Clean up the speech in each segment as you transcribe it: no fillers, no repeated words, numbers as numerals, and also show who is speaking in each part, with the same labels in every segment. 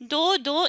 Speaker 1: 2-2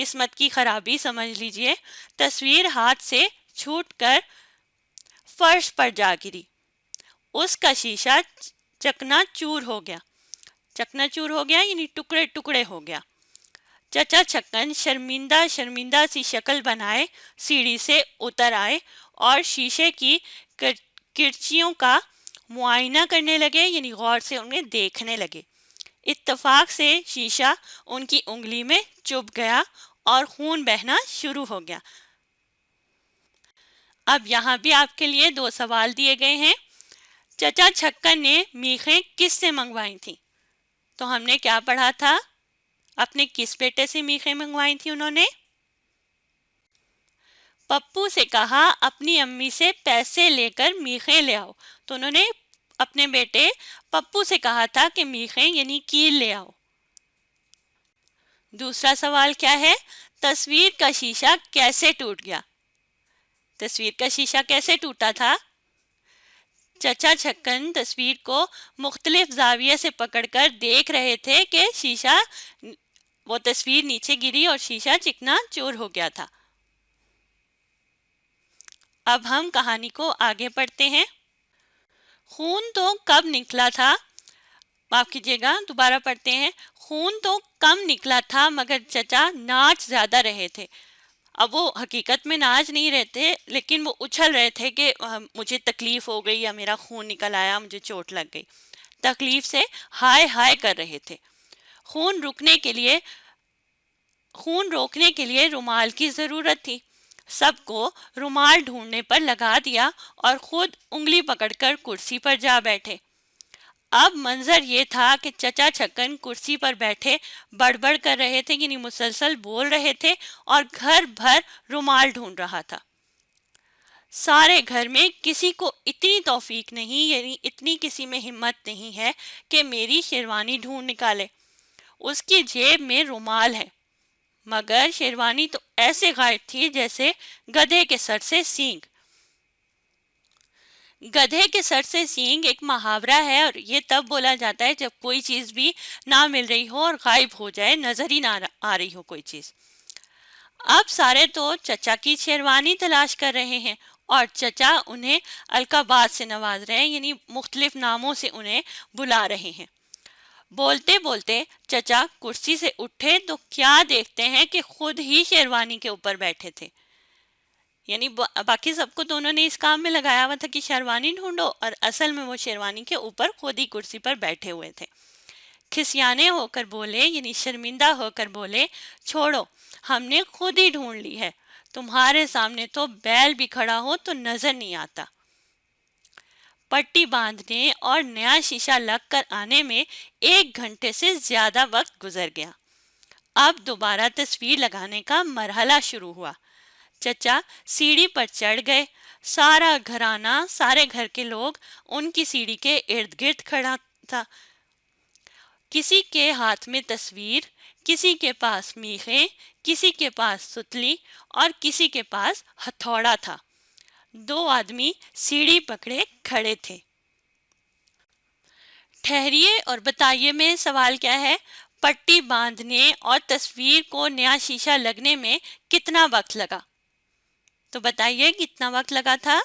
Speaker 1: قسمت کی خرابی سمجھ لیجئے، تصویر ہاتھ سے چھوٹ کر فرش پر جا گری۔ اس کا شیشہ چکنا چور ہو گیا۔ چکنا چور ہو گیا یعنی ٹکڑے ٹکڑے ہو گیا۔ چچا چھکن شرمندہ سی شکل بنائے سیڑھی سے اتر آئے اور شیشے کی کرچیوں کا معائنہ کرنے لگے، یعنی غور سے انہیں دیکھنے لگے۔ اتفاق سے شیشہ ان کی انگلی میں چبھ گیا اور خون بہنا شروع ہو گیا۔ اب یہاں بھی آپ کے لیے 2 سوال دیے گئے ہیں۔ چچا چھکن نے میخیں کس سے منگوائی تھیں؟ تو ہم نے کیا پڑھا تھا؟ اپنے کس بیٹے سے میخیں منگوائی تھیں انہوں نے؟ پپو سے کہا اپنی امی سے پیسے لے کر میخیں لے آؤ، تو انہوں نے اپنے بیٹے پپو سے کہا تھا کہ میخیں یعنی کیل لے آؤ۔ دوسرا سوال کیا ہے؟ تصویر کا شیشہ کیسے ٹوٹ گیا؟ تصویر کا شیشہ کیسے ٹوٹا تھا؟ چچا چھکن تصویر کو مختلف زاویے سے پکڑ کر دیکھ رہے تھے کہ وہ تصویر نیچے گری اور شیشہ چکنا چور ہو گیا تھا۔ اب ہم کہانی کو آگے پڑھتے ہیں۔ خون تو کب نکلا تھا؟ معاف کیجیے گا، دوبارہ پڑھتے ہیں۔ خون تو کم نکلا تھا مگر چچا ناچ زیادہ رہے تھے۔ اب وہ حقیقت میں ناچ نہیں رہتے، لیکن وہ اچھل رہے تھے کہ مجھے تکلیف ہو گئی یا میرا خون نکل آیا، مجھے چوٹ لگ گئی۔ تکلیف سے ہائے ہائے کر رہے تھے۔ خون روکنے کے لیے رومال کی ضرورت تھی۔ سب کو رومال ڈھونڈنے پر لگا دیا اور خود انگلی پکڑ کر کرسی پر جا بیٹھے۔ اب منظر یہ تھا کہ چچا چھکن کرسی پر بیٹھے بڑبڑ کر رہے تھے، یعنی مسلسل بول رہے تھے اور گھر بھر رومال ڈھونڈ رہا تھا۔ سارے گھر میں کسی کو اتنی توفیق نہیں، یعنی اتنی کسی میں ہمت نہیں ہے کہ میری شیروانی ڈھونڈ نکالے۔ اس کی جیب میں رومال ہے، مگر شیروانی تو ایسے غائب تھی جیسے گدھے کے سر سے سینگ۔ گدھے کے سر سے سینگ ایک محاورہ ہے، اور یہ تب بولا جاتا ہے جب کوئی چیز بھی نہ مل رہی ہو اور غائب ہو جائے، نظر ہی نہ آ رہی ہو کوئی چیز۔ اب سارے تو چچا کی شیروانی تلاش کر رہے ہیں اور چچا انہیں القابات سے نواز رہے ہیں، یعنی مختلف ناموں سے انہیں بلا رہے ہیں۔ بولتے بولتے چچا کرسی سے اٹھے تو کیا دیکھتے ہیں کہ خود ہی شیروانی کے اوپر بیٹھے تھے۔ یعنی باقی سب کو تو انہوں نے اس کام میں لگایا ہوا تھا کہ شیروانی ڈھونڈو، اور اصل میں وہ شیروانی کے اوپر خود ہی کرسی پر بیٹھے ہوئے تھے۔ کھسیانے ہو کر بولے، یعنی شرمندہ ہو کر بولے، چھوڑو، ہم نے خود ہی ڈھونڈ لی ہے، تمہارے سامنے تو بیل بھی کھڑا ہو تو نظر نہیں آتا۔ پٹی باندھنے اور نیا شیشہ لگ کر آنے میں 1 گھنٹے سے زیادہ وقت گزر گیا۔ اب دوبارہ تصویر لگانے کا مرحلہ شروع ہوا۔ چچا سیڑھی پر چڑھ گئے۔ سارا گھرانہ، سارے گھر کے لوگ ان کی سیڑھی کے ارد گرد کھڑا تھا۔ کسی کے ہاتھ میں تصویر، کسی کے پاس میخیں، کسی کے پاس ستلی اور کسی کے پاس ہتھوڑا تھا۔ 2 آدمی سیڑھی پکڑے کھڑے تھے۔ ٹھہریے اور بتائیے میں سوال کیا ہے؟ پٹی باندھنے اور تصویر کو نیا شیشہ لگنے میں کتنا وقت لگا؟ تو بتائیے کتنا وقت لگا تھا؟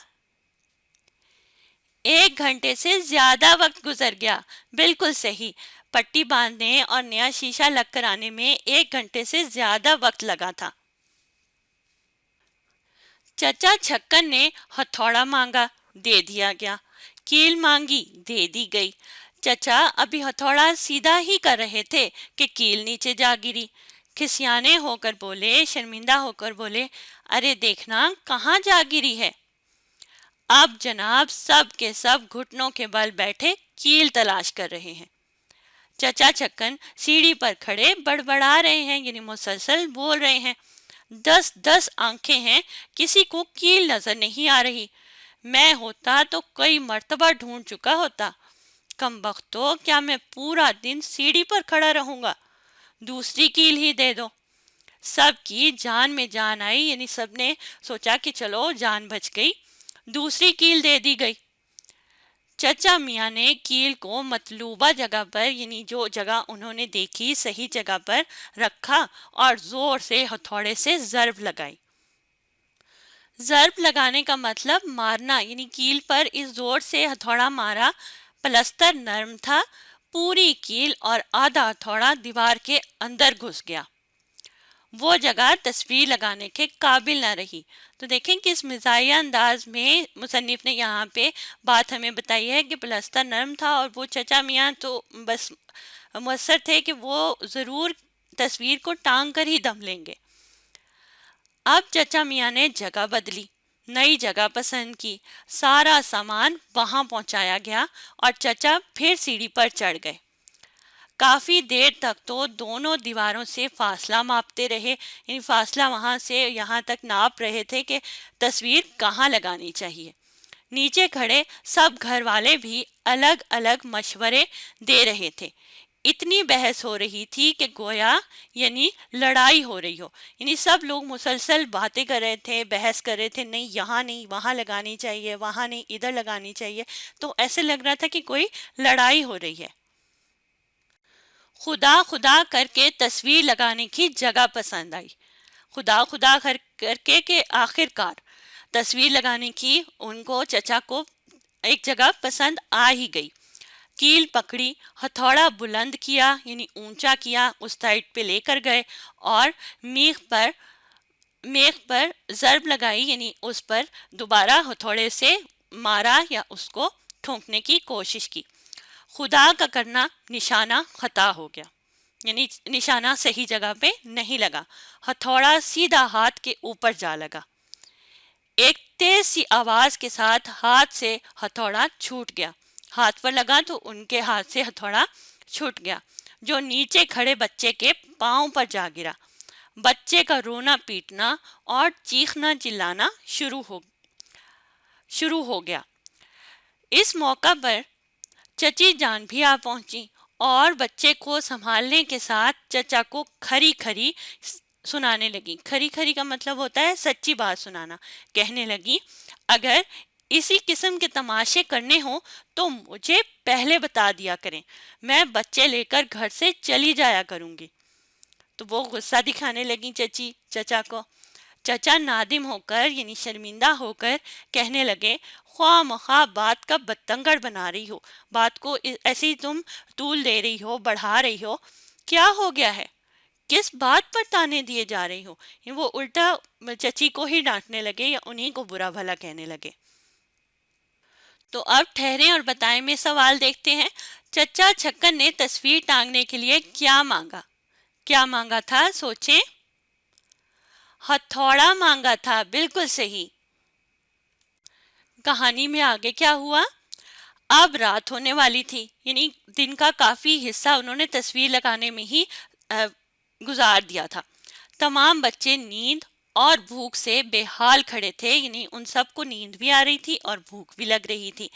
Speaker 1: 1 گھنٹے سے زیادہ وقت گزر گیا۔ بالکل صحیح، پٹی باندھنے اور نیا شیشہ لگ کر آنے میں 1 گھنٹے سے زیادہ وقت لگا تھا۔ چچا چھکن نے ہتھوڑا مانگا، دے دیا گیا۔ کیل مانگی، دے دی گئی۔ چچا ابھی ہتھوڑا سیدھا ہی کر رہے تھے کہ کیل نیچے جا گری۔ کھسیانے ہو کر بولے، شرمندہ ہو کر بولے، ارے دیکھنا کہاں جا گری ہے۔ اب جناب سب کے سب گھٹنوں کے بل بیٹھے کیل تلاش کر رہے ہیں۔ چچا چھکن سیڑھی پر کھڑے بڑبڑا رہے ہیں، یعنی مسلسل بول رہے ہیں۔ 10 آنکھیں ہیں، کسی کو کیل نظر نہیں آ رہی۔ میں ہوتا تو کئی مرتبہ ڈھونڈ چکا ہوتا۔ کم بختو، کیا میں پورا دن سیڑھی پر کھڑا رہوں گا؟ دوسری کیل ہی دے دو۔ سب کی جان میں جان آئی، یعنی سب نے سوچا کہ چلو جان بچ گئی۔ دوسری کیل دے دی گئی۔ چچا میاں نے کیل کو مطلوبہ جگہ پر یعنی جو جگہ انہوں نے دیکھی صحیح جگہ پر رکھا اور زور سے ہتھوڑے سے ضرب لگائی۔ ضرب لگانے کا مطلب مارنا، یعنی کیل پر اس زور سے ہتھوڑا مارا۔ پلستر نرم تھا، پوری کیل اور آدھا ہتھوڑا دیوار کے اندر گھس گیا، وہ جگہ تصویر لگانے کے قابل نہ رہی۔ تو دیکھیں کہ اس مزاحیہ انداز میں مصنف نے یہاں پہ بات ہمیں بتائی ہے کہ پلستر نرم تھا اور وہ چچا میاں تو بس مؤثر تھے کہ وہ ضرور تصویر کو ٹانگ کر ہی دم لیں گے۔ اب چچا میاں نے جگہ بدلی، نئی جگہ پسند کی، سارا سامان وہاں پہنچایا گیا اور چچا پھر سیڑھی پر چڑھ گئے۔ کافی دیر تک تو دونوں دیواروں سے فاصلہ ماپتے رہے، یعنی فاصلہ وہاں سے یہاں تک ناپ رہے تھے کہ تصویر کہاں لگانی چاہیے۔ نیچے کھڑے سب گھر والے بھی الگ الگ مشورے دے رہے تھے۔ اتنی بحث ہو رہی تھی کہ گویا یعنی لڑائی ہو رہی ہو، یعنی سب لوگ مسلسل باتیں کر رہے تھے، بحث کر رہے تھے، نہیں یہاں نہیں وہاں لگانی چاہیے، وہاں نہیں ادھر لگانی چاہیے، تو ایسے لگ رہا تھا کہ کوئی لڑائی ہو رہی ہے۔ خدا خدا کر کے تصویر لگانے کی جگہ پسند آئی، خدا خدا کر کے کہ آخر کار تصویر لگانے کی ان کو چچا کو ایک جگہ پسند آ ہی گئی۔ کیل پکڑی، ہتھوڑا بلند کیا یعنی اونچا کیا، اس سائڈ پہ لے کر گئے اور میخ پر ضرب لگائی یعنی اس پر دوبارہ ہتھوڑے سے مارا یا اس کو ٹھونکنے کی کوشش کی۔ خدا کا کرنا نشانہ خطا ہو گیا، یعنی نشانہ صحیح جگہ پہ نہیں لگا، ہتھوڑا سیدھا ہاتھ کے اوپر جا لگا۔ ایک تیز سی آواز کے ساتھ ہاتھ سے ہتھوڑا چھوٹ گیا، ہاتھ پر لگا تو ان کے ہاتھ سے ہتھوڑا چھوٹ گیا جو نیچے کھڑے بچے کے پاؤں پر جا گرا۔ بچے کا رونا پیٹنا اور چیخنا چلانا شروع ہو گیا۔ اس موقع پر چچی جان بھی آ پہنچی اور بچے کو سنبھالنے کے ساتھ چچا کو کھری کھری سنانے لگی۔ کھری کھری کا مطلب ہوتا ہے سچی بات سنانا۔ کہنے لگی اگر اسی قسم کے تماشے کرنے ہوں تو مجھے پہلے بتا دیا کریں، میں بچے لے کر گھر سے چلی جایا کروں گی۔ تو وہ غصہ دکھانے لگی چچی چچا کو۔ چچا نادم ہو کر یعنی شرمندہ ہو کر کہنے لگے خواہ مخواہ بات کا بتنگڑ بنا رہی ہو، بات کو ایسی تم طول دے رہی ہو، بڑھا رہی ہو، کیا ہو گیا ہے، کس بات پر تانے دیے جا رہی ہو۔ وہ الٹا چچی کو ہی ڈانٹنے لگے یا انہیں کو برا بھلا کہنے لگے۔ تو اب ٹھہریں اور بتائیں میں سوال دیکھتے ہیں۔ چچا چھکن نے تصویر ٹانگنے کے لیے کیا مانگا تھا؟ سوچیں۔ ہتھوڑا مانگا تھا، بالکل صحیح۔ کہانی میں آگے کیا ہوا؟ اب رات ہونے والی تھی، یعنی دن کا کافی حصہ انہوں نے تصویر لگانے میں ہی گزار دیا تھا۔ تمام بچے نیند اور بھوک سے بے حال کھڑے تھے، یعنی ان سب کو نیند بھی آ رہی تھی اور بھوک بھی لگ رہی تھی۔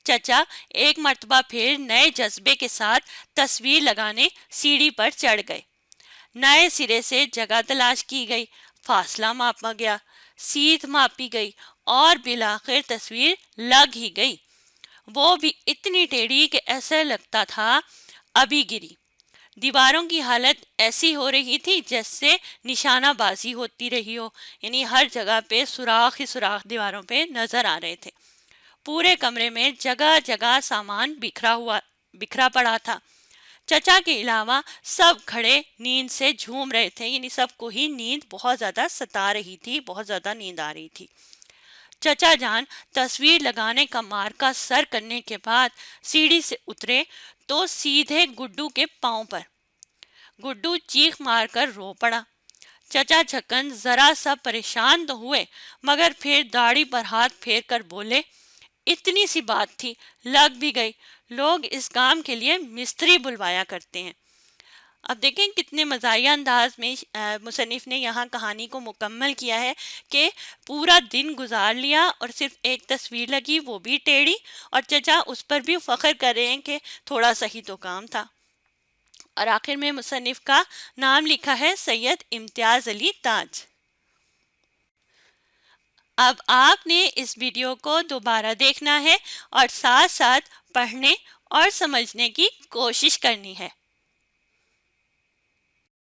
Speaker 1: چچا ایک مرتبہ پھر نئے جذبے کے ساتھ تصویر لگانے سیڑھی پر چڑھ گئے۔ نئے سرے سے جگہ تلاش کی گئی، فاصلہ ماپا گیا، سیدھ ماپی گئی اور بالآخر تصویر لگ ہی گئی، وہ بھی اتنی ٹیڑھی کہ ایسا لگتا تھا ابھی گری۔ دیواروں کی حالت ایسی ہو رہی تھی جیسے نشانہ بازی ہوتی رہی ہو، یعنی ہر جگہ پہ سوراخ ہی سوراخ دیواروں پہ نظر آ رہے تھے۔ پورے کمرے میں جگہ جگہ سامان بکھرا پڑا تھا۔ چچا کے علاوہ سب کھڑے نیند سے جھوم رہے تھے، یعنی سب کو ہی نیند بہت زیادہ ستا رہی تھی، بہت زیادہ نیند آ رہی تھی۔ چچا جان تصویر لگانے کا مارکا سر کرنے کے بعد سیڑھی سے اترے تو سیدھے گڈو کے پاؤں پر۔ گڈو چیخ مار کر رو پڑا۔ چچا چھکن ذرا سا پریشان تو ہوئے مگر پھر داڑھی پر ہاتھ پھیر کر بولے اتنی سی بات تھی، لگ بھی گئی، لوگ اس کام کے لیے مستری بلوایا کرتے ہیں۔ اب دیکھیں کتنے مزاحیہ انداز میں مصنف نے یہاں کہانی کو مکمل کیا ہے کہ پورا دن گزار لیا اور صرف ایک تصویر لگی، وہ بھی ٹیڑھی، اور چچا اس پر بھی فخر کر رہے ہیں کہ تھوڑا سا ہی تو کام تھا۔ اور آخر میں مصنف کا نام لکھا ہے سید امتیاز علی تاج۔ اب آپ نے اس ویڈیو کو دوبارہ دیکھنا ہے اور ساتھ ساتھ پڑھنے اور سمجھنے کی کوشش کرنی ہے۔